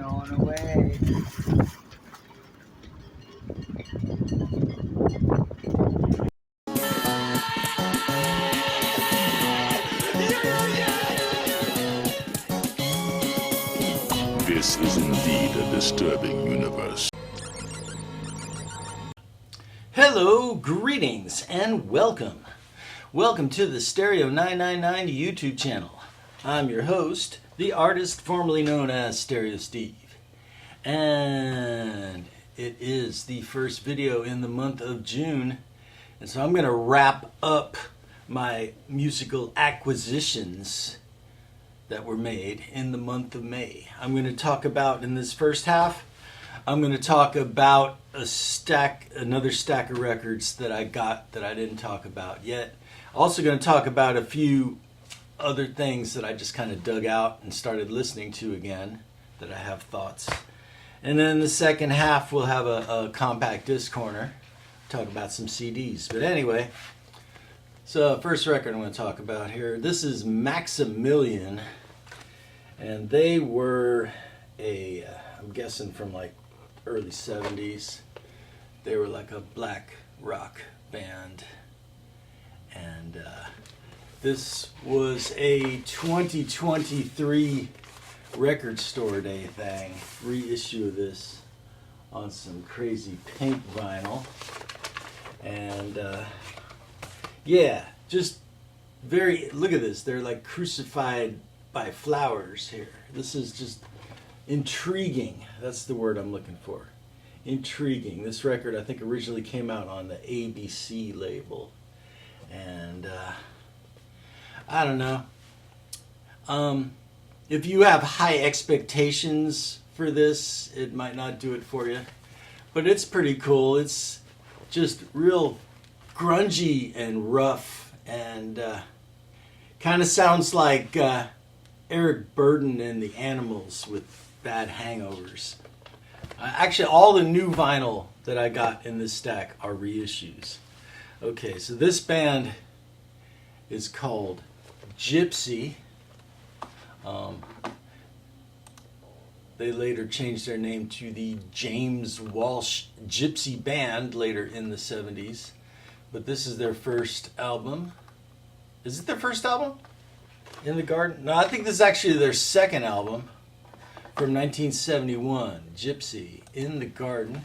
on away. This is indeed a disturbing universe. Hello, greetings, and welcome. Welcome to the Stereo 999 YouTube channel. I'm your host, the artist formerly known as Stereo Steve. And it is the first video in the month of June. And so I'm going to wrap up my musical acquisitions that were made in the month of May. I'm going to talk about, in this first half, I'm going to talk about another stack of records that I got that I didn't talk about yet. Also going to talk about a few other things that I just kind of dug out and started listening to again that I have thoughts. And then the second half we'll have a compact disc corner, talk about some CDs. But anyway, so first record I'm going to talk about here, this is Maximilian, and they were I'm guessing from like early 70s. They were like a black rock band, and this was a 2023 Record Store Day thing, reissue of this on some crazy pink vinyl. And yeah, just look at this, they're like crucified by flowers here. This is just intriguing. That's the word I'm looking for. Intriguing. This record I think originally came out on the ABC label. And I don't know. If you have high expectations for this, it might not do it for you. But it's pretty cool. It's just real grungy and rough, and kind of sounds like Eric Burdon and the Animals with bad hangovers. Actually, all the new vinyl that I got in this stack are reissues. Okay, so this band is called Gypsy. They later changed their name to the James Walsh Gypsy Band later in the 70s. But this is their first album. Is it their first album? In the Garden? No, I think this is actually their second album from 1971. Gypsy, In the Garden.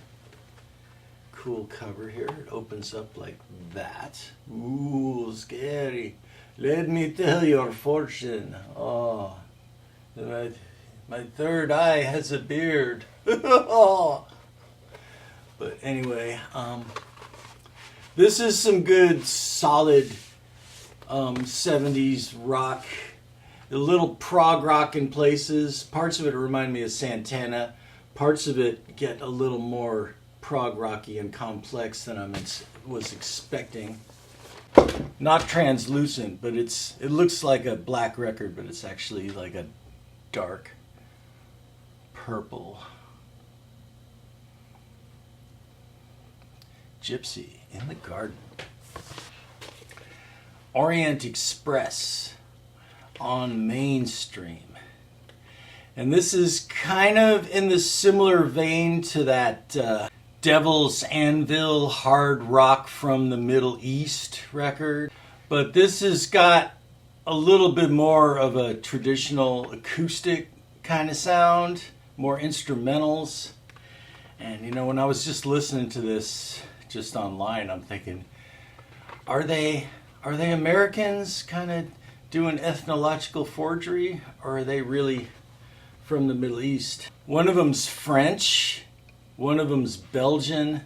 Cool cover here. It opens up like that. Ooh, scary. Let me tell your fortune. Oh, my third eye has a beard. But anyway, this is some good, solid 70s rock. A little prog rock in places. Parts of it remind me of Santana. Parts of it get a little more prog rocky and complex than I was expecting. Not translucent, but it looks like a black record, but it's actually like a dark purple. Gypsy, In the Garden. Orient Express on Mainstream. And this is kind of in the similar vein to that Devil's Anvil hard rock from the Middle East record. But this has got a little bit more of a traditional acoustic kind of sound, more instrumentals. And you know, when I was just listening to this just online, I'm thinking, are they Americans kind of doing ethnological forgery, or are they really from the Middle East? One of them's French, one of them's Belgian,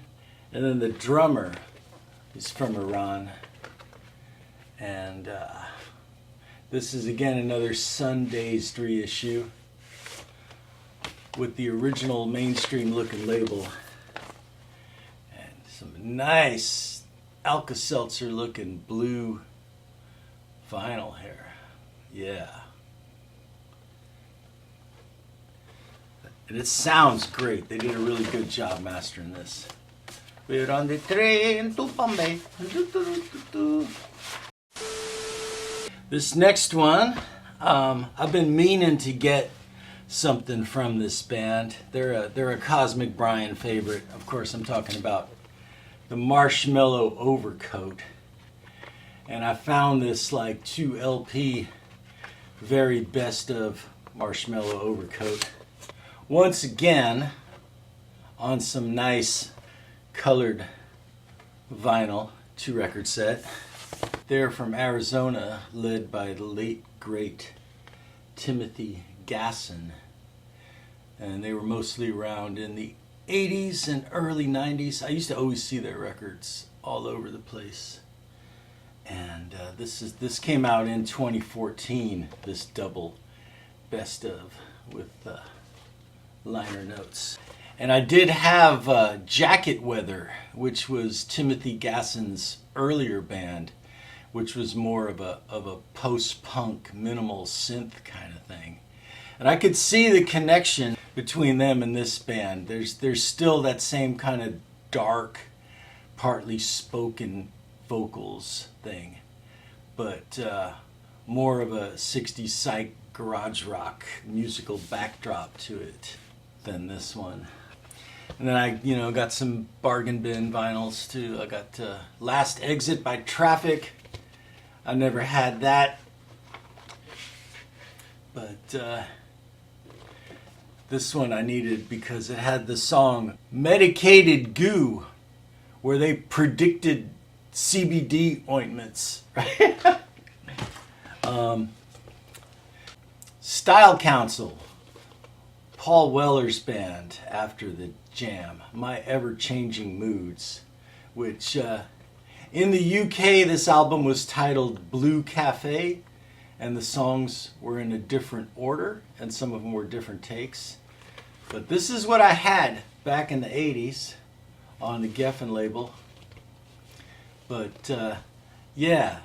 and then the drummer is from Iran. And this is again another Sun-Dazed reissue with the original Mainstream looking label. And some nice Alka-Seltzer looking blue vinyl here. Yeah. And it sounds great. They did a really good job mastering this. We're on the train to Bombay. This next one, I've been meaning to get something from this band. They're a Cosmic Brian favorite. Of course, I'm talking about the Marshmallow Overcoat. And I found this like 2 LP very best of Marshmallow Overcoat. Once again, on some nice colored vinyl, 2-record set. They're from Arizona, led by the late great Timothy Gasson. And they were mostly around in the 80s and early 90s. I used to always see their records all over the place. And this came out in 2014, this double best of with liner notes. And I did have Jacket Weather, which was Timothy Gasson's earlier band, which was more of a post-punk minimal synth kind of thing. And I could see the connection between them and this band. There's still that same kind of dark, partly spoken vocals thing, but more of a 60s psych garage rock musical backdrop to it than this one. And then I, got some bargain bin vinyls too. I got Last Exit by Traffic. I never had that, but this one I needed because it had the song Medicated Goo, where they predicted CBD ointments, right? Style Council, Paul Weller's band after the Jam, My Ever-Changing Moods, which in the UK this album was titled Blue Cafe, and the songs were in a different order, and some of them were different takes. But this is what I had back in the 80s on the Geffen label. But yeah,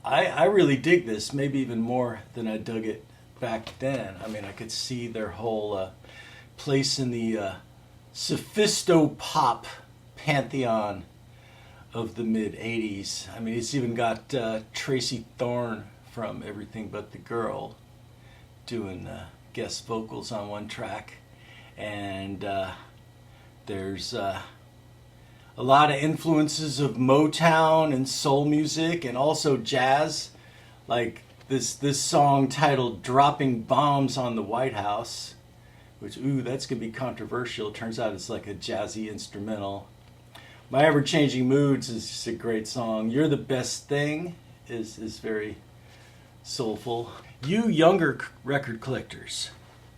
I really dig this, maybe even more than I dug it back then. I mean, I could see their whole place in the sophisto-pop pantheon of the mid-80s. I mean, it's even got Tracy Thorn from Everything But the Girl doing guest vocals on one track. And there's a lot of influences of Motown and soul music and also jazz, like this song titled Dropping Bombs on the White House, which, that's going to be controversial. Turns out it's like a jazzy instrumental. My Ever-Changing Moods is just a great song. You're the Best Thing is very soulful. You younger record collectors,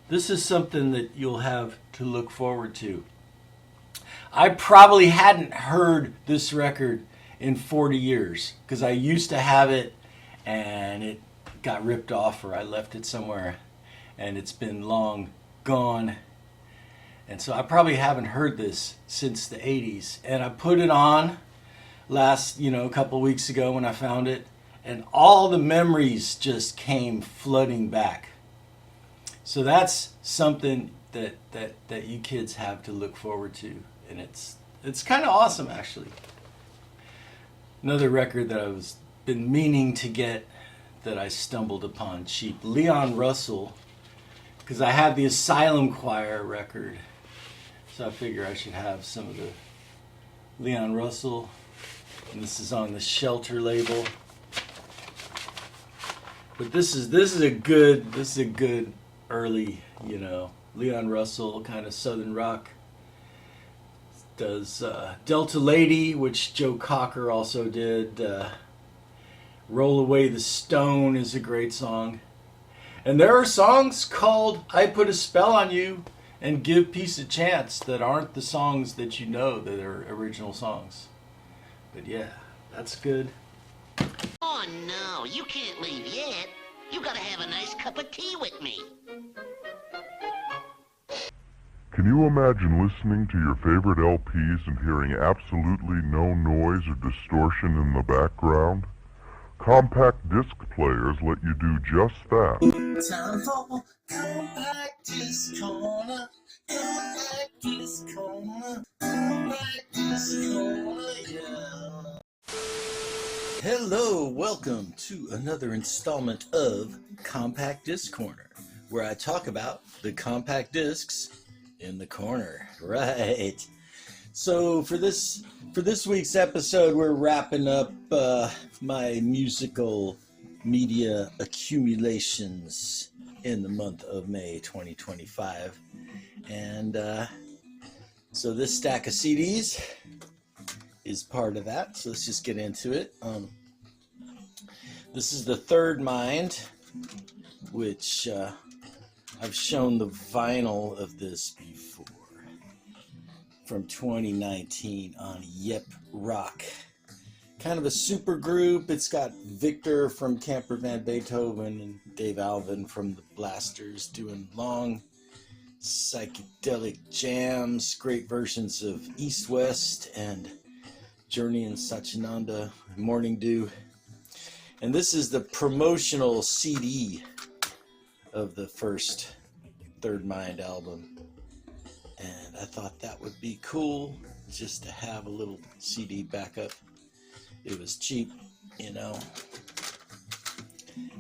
this is something that you'll have to look forward to. I probably hadn't heard this record in 40 years because I used to have it and it got ripped off or I left it somewhere and it's been long gone. And so I probably haven't heard this since the 80s. And I put it on a couple weeks ago when I found it, and all the memories just came flooding back. So that's something that you kids have to look forward to. And it's kind of awesome, actually. Another record that I've been meaning to get that I stumbled upon cheap, Leon Russell, because I had the Asylum Choir record. So I figure I should have some of the Leon Russell. And this is on the Shelter label. But this is a good early, Leon Russell kind of southern rock. Does Delta Lady, which Joe Cocker also did. Roll Away the Stone is a great song. And there are songs called I Put a Spell on You and Give Peace a Chance that aren't the songs that you know that are original songs. But yeah, that's good. Oh no, you can't leave yet. You gotta have a nice cup of tea with me. Can you imagine listening to your favorite LPs and hearing absolutely no noise or distortion in the background? Compact disc players let you do just that. Time for Compact Disc Corner. Compact Disc Corner. Compact Disc Corner, yeah. Hello, welcome to another installment of Compact Disc Corner, where I talk about the compact discs in the corner. Right. So for this week's episode, we're wrapping up my musical media accumulations in the month of May 2025. And so this stack of CDs is part of that. So let's just get into it. This is the Third Mind, which I've shown the vinyl of this before, from 2019 on Yep Rock. Kind of a super group. It's got Victor from Camper Van Beethoven and Dave Alvin from the Blasters doing long psychedelic jams, great versions of East West and Journey and Satchidananda, Morning Dew. And this is the promotional CD of the first Third Mind album. And I thought that would be cool just to have a little CD backup. It was cheap, you know.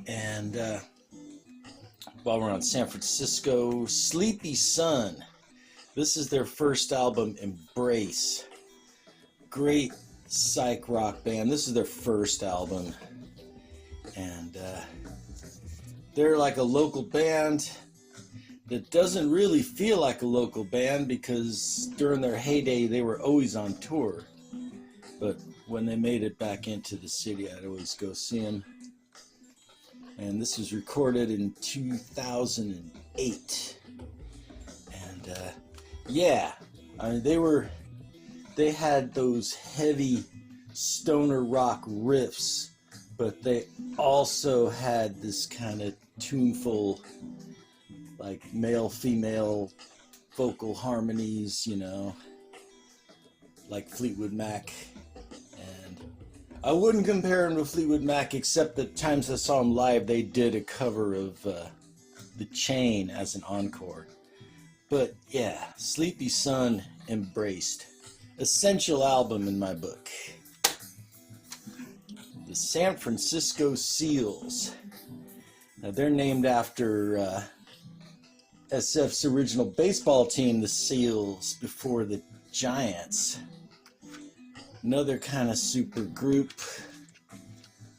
And while we're on San Francisco, Sleepy Sun. This is their first album, Embrace. Great psych rock band. This is their first album. And they're like a local band that doesn't really feel like a local band because during their heyday they were always on tour. But when they made it back into the city, I'd always go see them. And this was recorded in 2008. And yeah, I mean, they had those heavy stoner rock riffs, but they also had this kind of tuneful, like male-female vocal harmonies, you know, like Fleetwood Mac. And I wouldn't compare them to Fleetwood Mac, except the times I saw them live, they did a cover of The Chain as an encore. But yeah, Sleepy Sun, Embraced. Essential album in my book. The San Francisco Seals. Now they're named after SF's original baseball team, the Seals, before the Giants. Another kind of super group.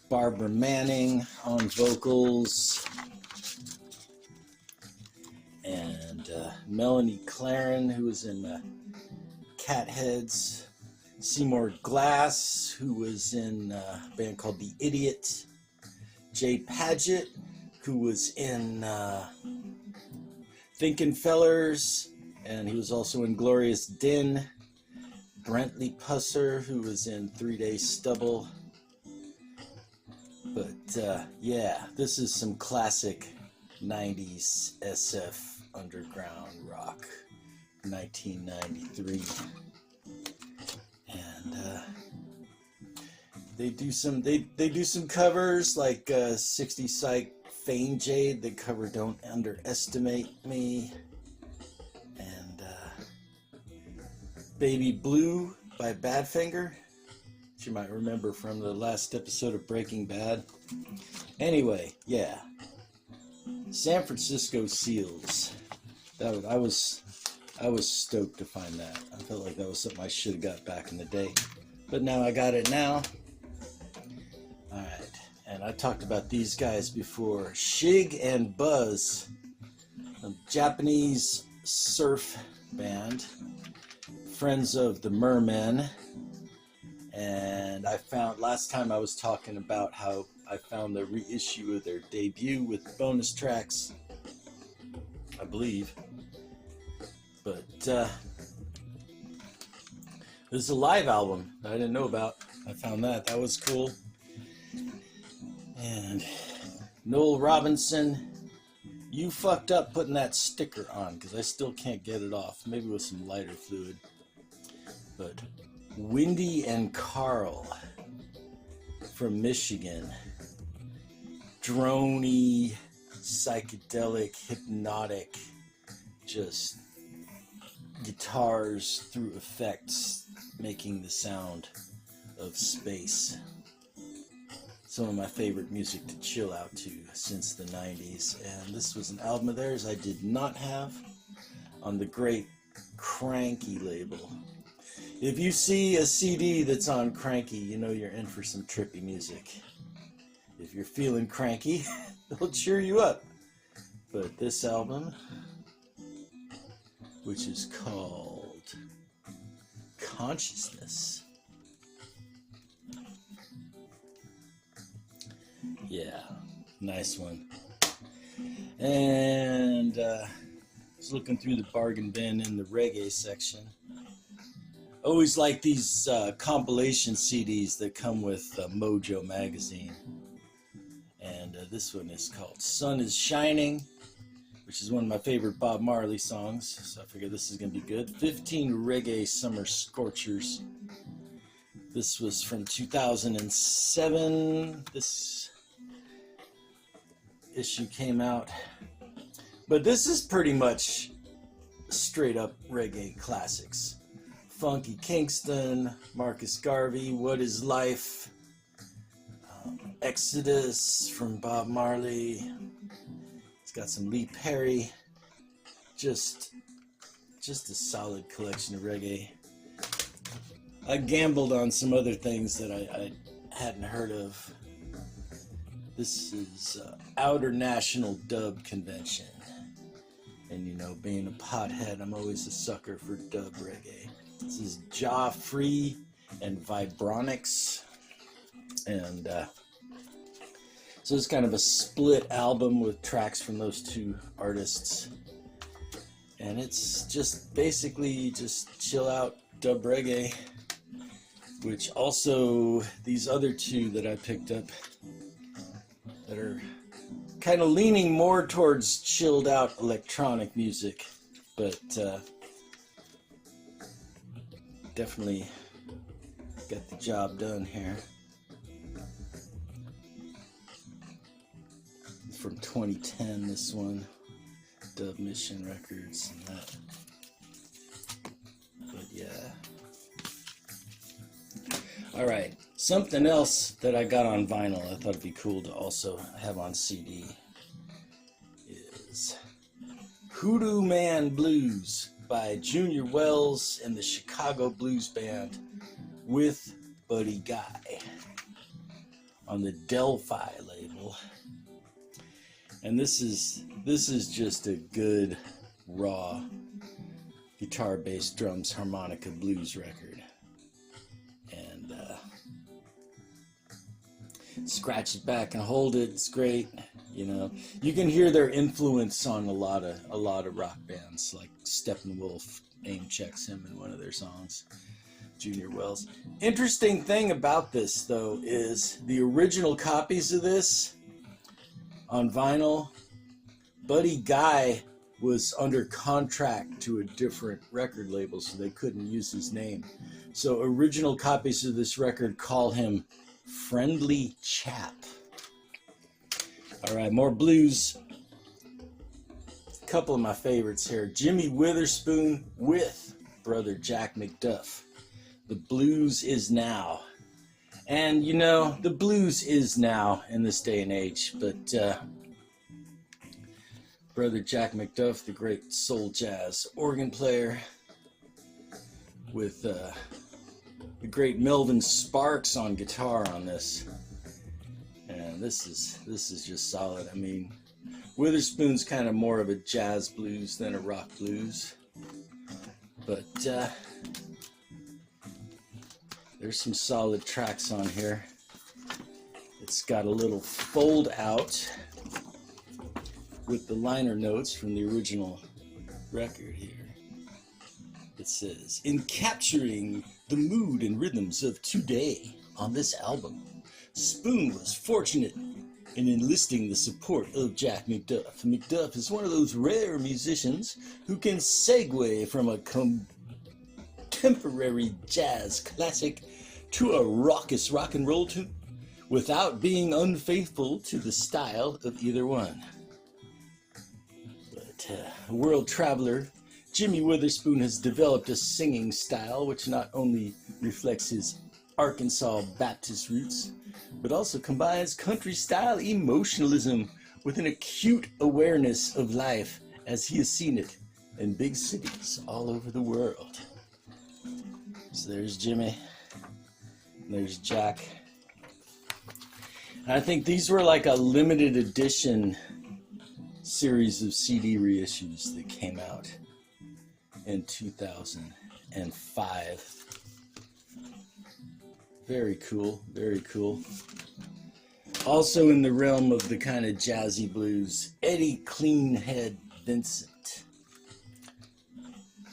Barbara Manning on vocals. And Melanie Claren, who was in Catheads. Seymour Glass, who was in a band called The Idiot. Jay Padgett, who was in Thinkin' Fellers, and he was also in Glorious Din. Brentley Pusser, who was in 3 Days Stubble. But yeah, this is some classic 90s SF underground rock, 1993. And they do some covers like 60 Psych Fane Jade. They cover Don't Underestimate Me, and Baby Blue by Badfinger, which you might remember from the last episode of Breaking Bad. Anyway, yeah, San Francisco Seals. I was stoked to find that. I felt like that was something I should have got back in the day. But now I got it now. Alright, and I talked about these guys before. Shig and Buzz, a Japanese surf band. Friends of the Mermen. And I found, last time I was talking about how I found the reissue of their debut with bonus tracks, I believe. But there's a live album that I didn't know about. I found that. That was cool. And Noel Robinson, you fucked up putting that sticker on because I still can't get it off. Maybe with some lighter fluid. But Wendy and Carl from Michigan. Droney, psychedelic, hypnotic, just guitars through effects making the sound of space. some of my favorite music to chill out to since the 90s. And this was an album of theirs I did not have on the great Cranky label. If you see a CD that's on Cranky, you know you're in for some trippy music. If you're feeling cranky, it'll cheer you up. But this album, which is called Consciousness, yeah, nice one. And I was looking through the bargain bin in the reggae section. Always like these compilation CDs that come with Mojo magazine. And this one is called Sun is Shining, which is one of my favorite Bob Marley songs. So I figured this is going to be good. 15 Reggae Summer Scorchers. This was from 2007. This issue came out. But this is pretty much straight up reggae classics. Funky Kingston, Marcus Garvey, What is Life, Exodus from Bob Marley. It's got some Lee Perry. Just a solid collection of reggae. I gambled on some other things that I hadn't heard of. This is Outer National Dub Convention. And you know, being a pothead, I'm always a sucker for dub reggae. This is Jah Free and Vibronics. And so it's kind of a split album with tracks from those two artists. And it's just basically just chill out dub reggae, which also these other two that I picked up that are kind of leaning more towards chilled out electronic music, but definitely got the job done here. It's from 2010, this one, Dub Mission Records and that. But yeah. Alright, something else that I got on vinyl I thought it'd be cool to also have on CD is Hoodoo Man Blues by Junior Wells and the Chicago Blues Band with Buddy Guy on the Delphi label. And this is just a good raw guitar, bass, drums, harmonica blues record. And scratch it back and hold it, it's great. You know, you can hear their influence on a lot of rock bands like Steppenwolf. Aim checks him in one of their songs, Junior Wells. Interesting thing about this though is the original copies of this on vinyl, Buddy Guy was under contract to a different record label, so they couldn't use his name. So original copies of this record call him Friendly Chap. All right, more blues. A couple of my favorites here. Jimmy Witherspoon with brother Jack McDuff. The Blues Is Now. And you know, the blues is now in this day and age, but brother Jack McDuff, the great soul jazz organ player, with the great Melvin Sparks on guitar on this. And this is just solid. I mean, Witherspoon's kind of more of a jazz blues than a rock blues, but there's some solid tracks on here. It's got a little fold out with the liner notes from the original record here. It says, in capturing the mood and rhythms of today on this album, Spoon was fortunate in enlisting the support of Jack McDuff. McDuff is one of those rare musicians who can segue from a contemporary jazz classic to a raucous rock and roll tune without being unfaithful to the style of either one. But a world traveler, Jimmy Witherspoon has developed a singing style which not only reflects his Arkansas Baptist roots, but also combines country-style emotionalism with an acute awareness of life as he has seen it in big cities all over the world. So there's Jimmy, and there's Jack. And I think these were like a limited edition series of CD reissues that came out in 2005. Very cool, very cool. Also in the realm of the kind of jazzy blues, Eddie Cleanhead Vincent.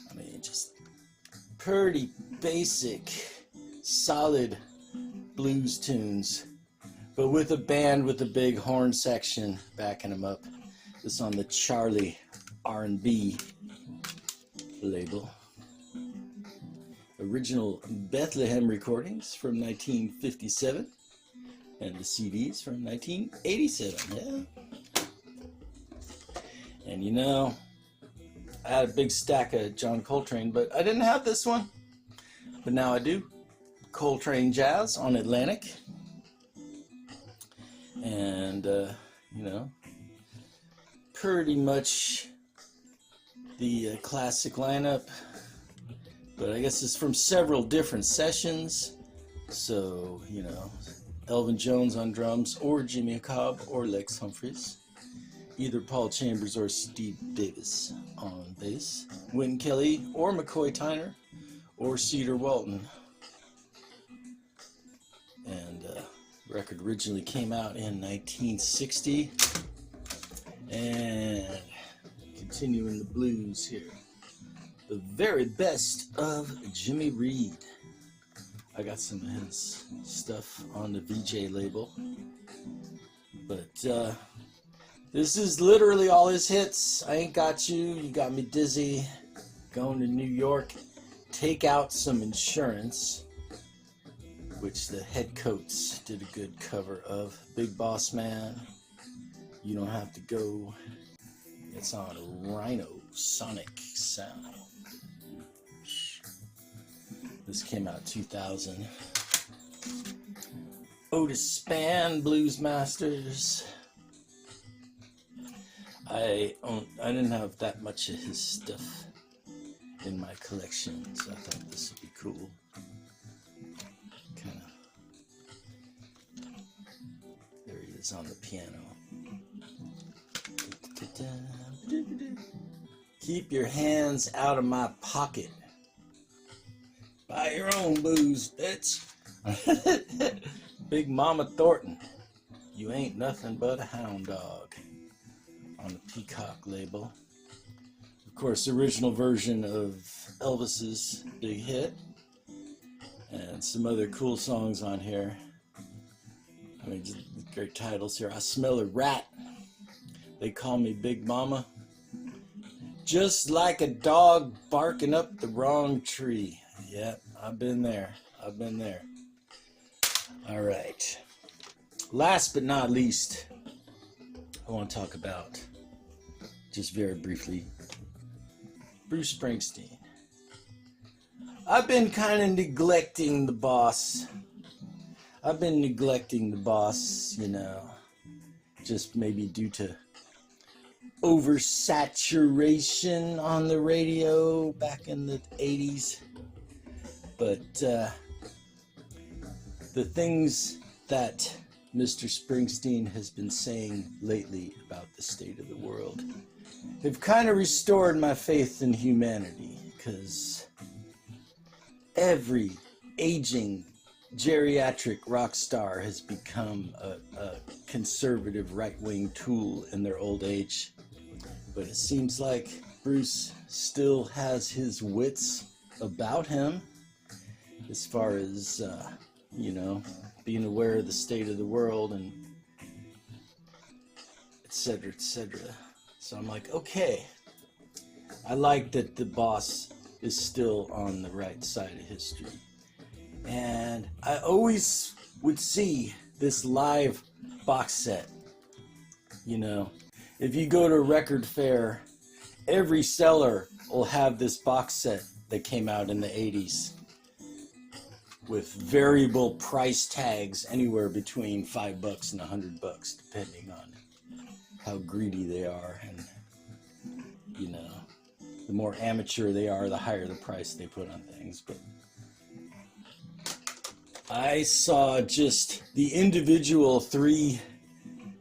I mean, just pretty basic, solid blues tunes, but with a band with a big horn section backing them up. This on the Charlie R&B label. Original Bethlehem recordings from 1957, and the CDs from 1987, yeah. And you know, I had a big stack of John Coltrane, but I didn't have this one. But now I do. Coltrane Jazz on Atlantic. And, you know, pretty much the classic lineup. But I guess it's from several different sessions. So, you know, Elvin Jones on drums, or Jimmy Cobb, or Lex Humphries. Either Paul Chambers or Steve Davis on bass. Wynton Kelly or McCoy Tyner or Cedar Walton. And the record originally came out in 1960. And continuing the blues here. The very best of Jimmy Reed. I got some of his stuff on the VJ label. But this is literally all his hits. I Ain't Got You, You Got Me Dizzy, Going to New York, Take Out Some Insurance, which the Headcoats did a good cover of. Big Boss Man, You Don't Have to Go. It's on Rhino Sonic Sound. This came out 2000. Otis Spann, Blues Masters. I didn't have that much of his stuff in my collection, so I thought this would be cool. Kind of. There he is on the piano. Keep your hands out of my pocket. Buy your own booze, bitch. Big Mama Thornton. You ain't nothing but a hound dog. On the Peacock label. Of course, the original version of Elvis's big hit. And some other cool songs on here. I mean, just great titles here. I Smell a Rat. They Call Me Big Mama. Just Like a Dog Barking Up the Wrong Tree. Yep, I've been there. I've been there. All right. Last but not least, I want to talk about, just very briefly, Bruce Springsteen. I've been kind of neglecting the boss. I've been neglecting the boss, you know, just maybe due to oversaturation on the radio back in the 80s. But the things that Mr. Springsteen has been saying lately about the state of the world have kind of restored my faith in humanity, because every aging geriatric rock star has become a conservative right-wing tool in their old age. But it seems like Bruce still has his wits about him as far as, you know, being aware of the state of the world and et cetera, et cetera. So I'm like, okay, I like that the boss is still on the right side of history. And I always would see this live box set. You know, if you go to a record fair, every seller will have this box set that came out in the 80s. with variable price tags anywhere between $5 and $100, depending on how greedy they are. And, you know, the more amateur they are, the higher the price they put on things. But I saw just the individual 3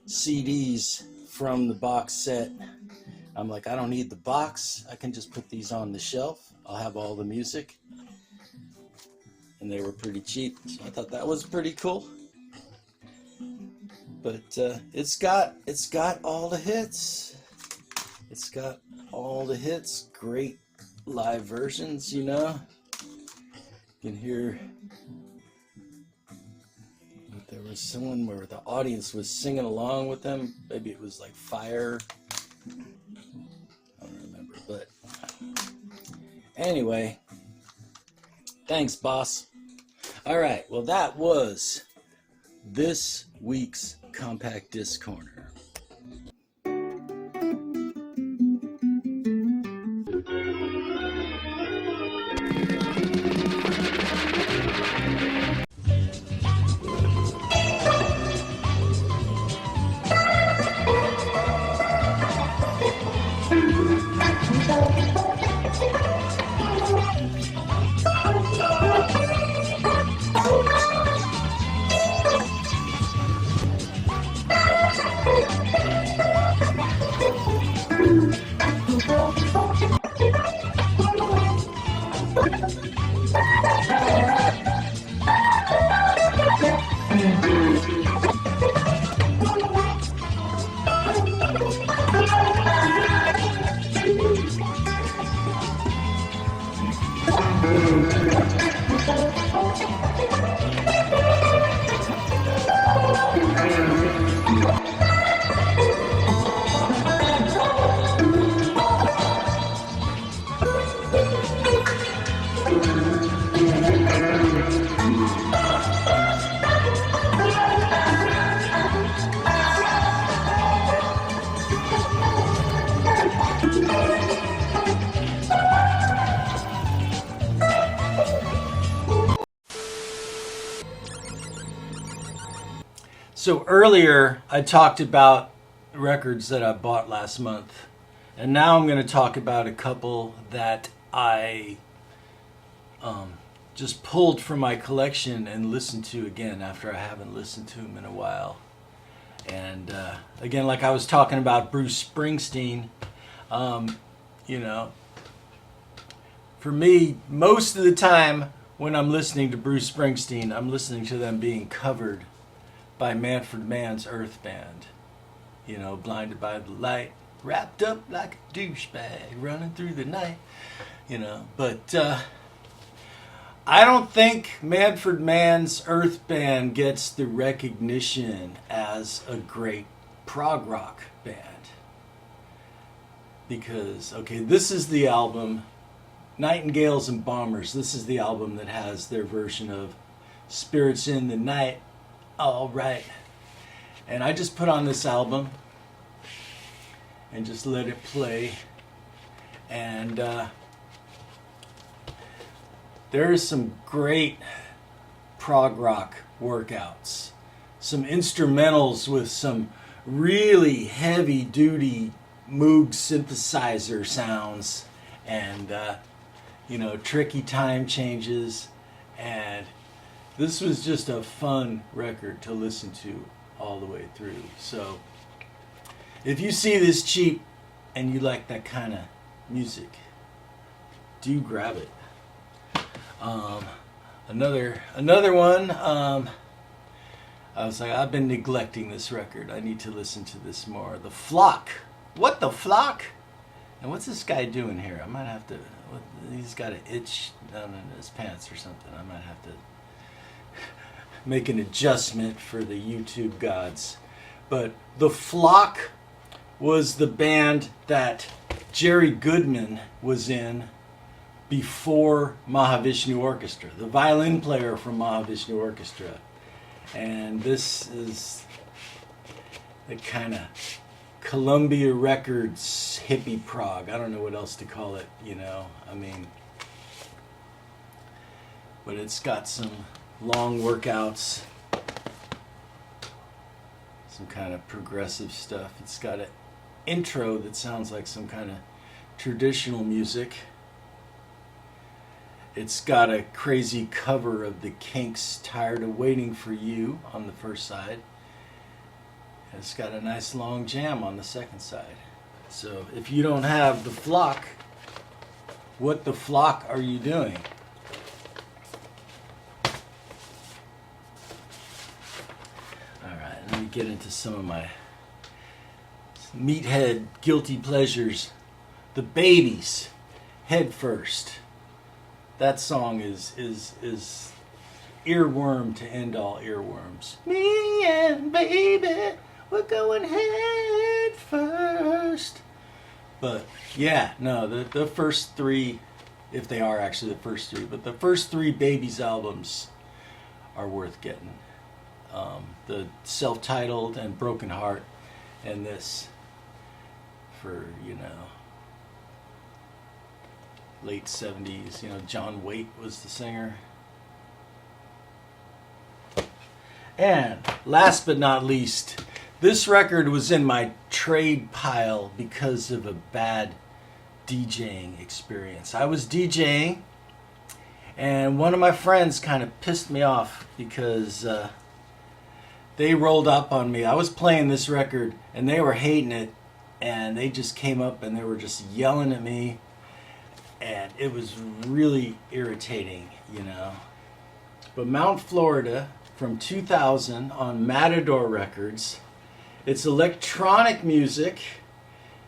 CDs from the box set. I'm like, I don't need the box. I can just put these on the shelf. I'll have all the music. And they were pretty cheap, so I thought that was pretty cool. But it's got all the hits. It's got all the hits. Great live versions, you know. You can hear. But there was someone where the audience was singing along with them. Maybe it was like Fire. I don't remember, but anyway. Thanks, boss. All right, well, that was this week's Compact Disc Corner. So earlier I talked about records that I bought last month, and now I'm going to talk about a couple that I just pulled from my collection and listened to again after I haven't listened to them in a while. And again, like I was talking about Bruce Springsteen, you know, for me, most of the time when I'm listening to Bruce Springsteen, I'm listening to them being covered by Manfred Mann's Earth Band. You know, blinded by the light, wrapped up like a douchebag, running through the night. You know, but I don't think Manfred Mann's Earth Band gets the recognition as a great prog rock band. Because, okay, this is the album, Nightingales and Bombers. This is the album that has their version of Spirits in the Night. All right. And I just put on this album and just let it play. And there is some great prog rock workouts. Some instrumentals with some really heavy duty Moog synthesizer sounds. And, you know, tricky time changes. And this was just a fun record to listen to all the way through. So if you see this cheap and you like that kind of music, do grab it. Another one, I was like, I've been neglecting this record. I need to listen to this more. The Flock. What the Flock? And what's this guy doing here? I might have to, he's got an itch down in his pants or something. I might have to make an adjustment for the YouTube gods. But The Flock was the band that Jerry Goodman was in before Mahavishnu Orchestra, the violin player from Mahavishnu Orchestra. And this is the kind of Columbia Records hippie prog. I don't know what else to call it, you know. I mean, but it's got some long workouts, some kind of progressive stuff. It's got an intro that sounds like some kind of traditional music. It's got a crazy cover of the Kinks' Tired of Waiting for You on the first side. And it's got a nice long jam on the second side. So if you don't have the Flock, what the flock are you doing? Alright, let me get into some of my meathead guilty pleasures. The Babies, Head First. That song is earworm to end all earworms. Me and baby, we're going head first. But yeah, no, the first three, if they are actually the first three, but the first three Babies albums are worth getting. The self-titled and Broken Heart, and this for, you know, late 70s, you know, John Waite was the singer. And last but not least, this record was in my trade pile because of a bad DJing experience. I was DJing, and one of my friends kind of pissed me off because they rolled up on me. I was playing this record, and they were hating it, and they just came up and they were just yelling at me, and it was really irritating, you know. But Mount Florida from 2000 on Matador Records. It's electronic music.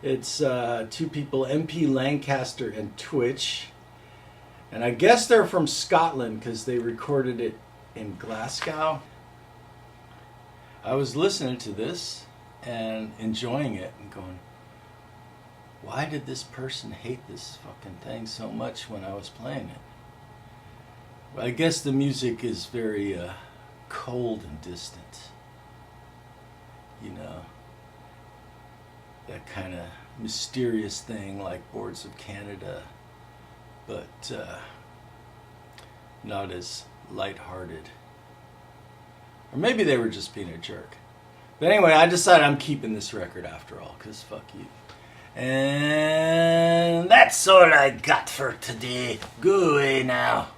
It's two people, MP Lancaster and Twitch. And I guess they're from Scotland because they recorded it in Glasgow. I was listening to this and enjoying it and going, why did this person hate this fucking thing so much when I was playing it? Well, I guess the music is very cold and distant. You know, that kind of mysterious thing like Boards of Canada, but not as lighthearted. Or maybe they were just being a jerk. But anyway, I decided I'm keeping this record after all, because fuck you. And that's all I got for today. Go away now.